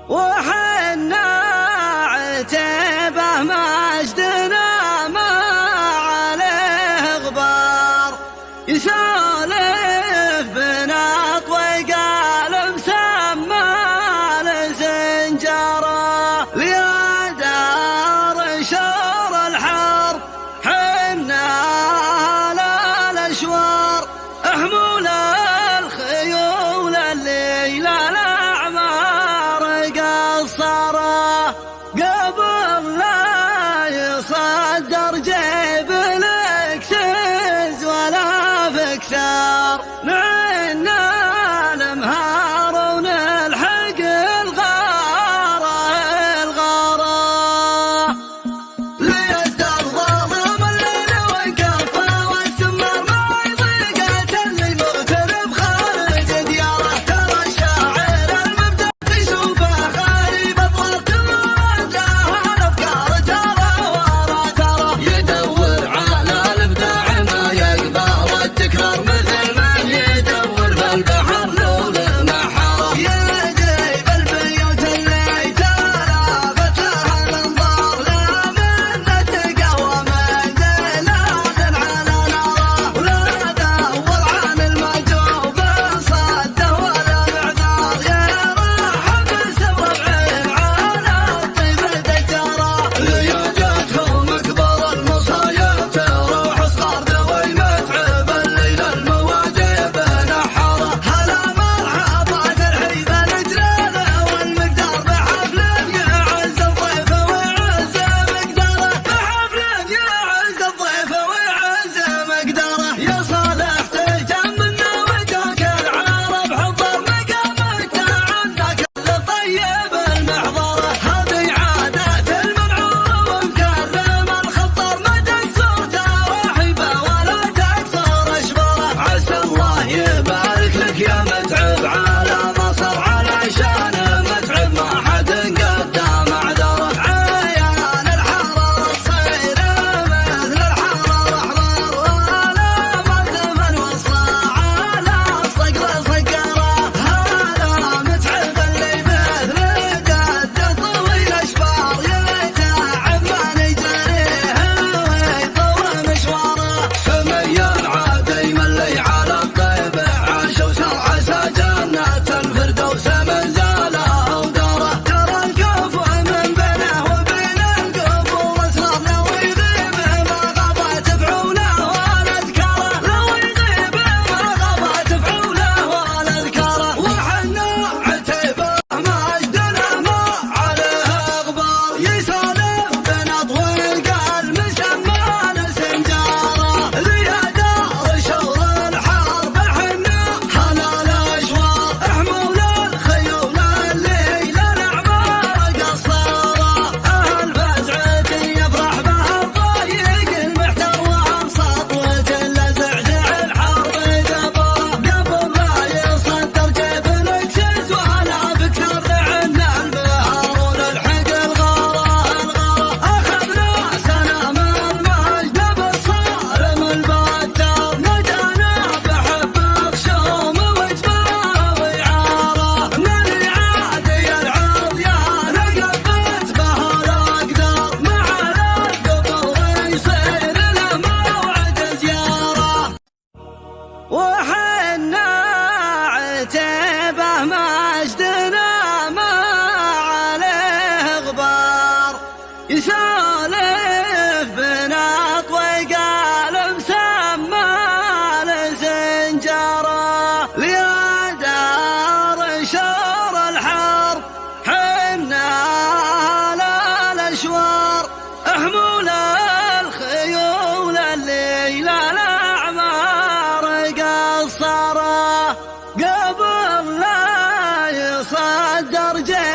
وحنا عتيبه مجدنا ما عليه غبار، يسولف بنا طويق مسمى لزنجره، ليا دار شور الحر حنا على الاشوار، احمل الخيول الليل الاعمار قصره، قبل لا يصدر جيب الاكسس ولا فكسار، نعنا المهار ونلحق الغاره الغاره، ليسترضى ظلم الليل وانكفى والسمار ما يضيقه اللي مغترب خارج دياره، ترى الشاعر المبدع تشوفه خايب اطلت وجهه الافكار ترى ورا ترى، يدور على الابداع ما يقبل والتكرار مثل من يدور في البحر لول محره، يجيب البيوت اللي تلافت لها الانظار، لا من تقوى من دلال على ناره، ولا دور عن المجوب صده ولا معذار، يرحب سبع على الطيب دجاره، ليجتهم اكبر المصايب تروح صغار ذوي متعب الليل المواجب نحره، هلا مرحبا ترحيب الجلاله والمقدار بحفل يعز الضيف ويعز مقداره، بحفل يعز الضيف ويعز مقداره، يا صالح تجملنا وجهك العرب حضر مقامك تعنا كل طيب المحضره، هذه عادات المنعوره ومكرم الخطر ما تكسر تراحيبه ولا تكسر اشباره، عسى الله يبارك لك يا متعب على مصر علشان متعب ما حد قدام اعذره، عيان الحراره تصير مثل الحراره احرار، ولا مرتفع وصله على صقر صقره، هذا متعب اللي مثل جده طويل اشبار، يتعب ما يجريه ويطول مشواره، سميان عادي ملي على الطيب عاش وسر عسى جنة الفردوس من زاله وداره، ترى الكفو من بينه وبين القبور اسرار، لو يغيب ما غابت فعوله ولا اذكاره، لو يغيب ما غابت فعوله ولا اذكاره، وحنا عتيبه مجدنا ما عليه غبار، يسولف بنا طويق المسمى لسنجاره، ليا دار شور الحرب حنا على الاشوار، احمل الخيول الليل الاعمار قصاره، اهل فزعتي يفرح بها الضايق المحتار وابسط وجل زعزع الحرب دبره، قبل لا يصدر جيب الاكسس ولا فكسر، نعنا البهار ونلحق الغاره الغاره، اخذنا سنه من مجد بالصارم البتار، نجانا بحب خشوم وجباه وعاره، من يعادي العرض يا نقبت به الاقدار، مع القبر يصير له موعد زياره، وحنا عتيبه مجدنا ما عليه غبار، يسولف بنا طويق مسمى لزنجره، ليا دار شور الحر حنا على الاشوار، احمل الخيول الليل الاعمار قصره، قبل لا يصدر جيب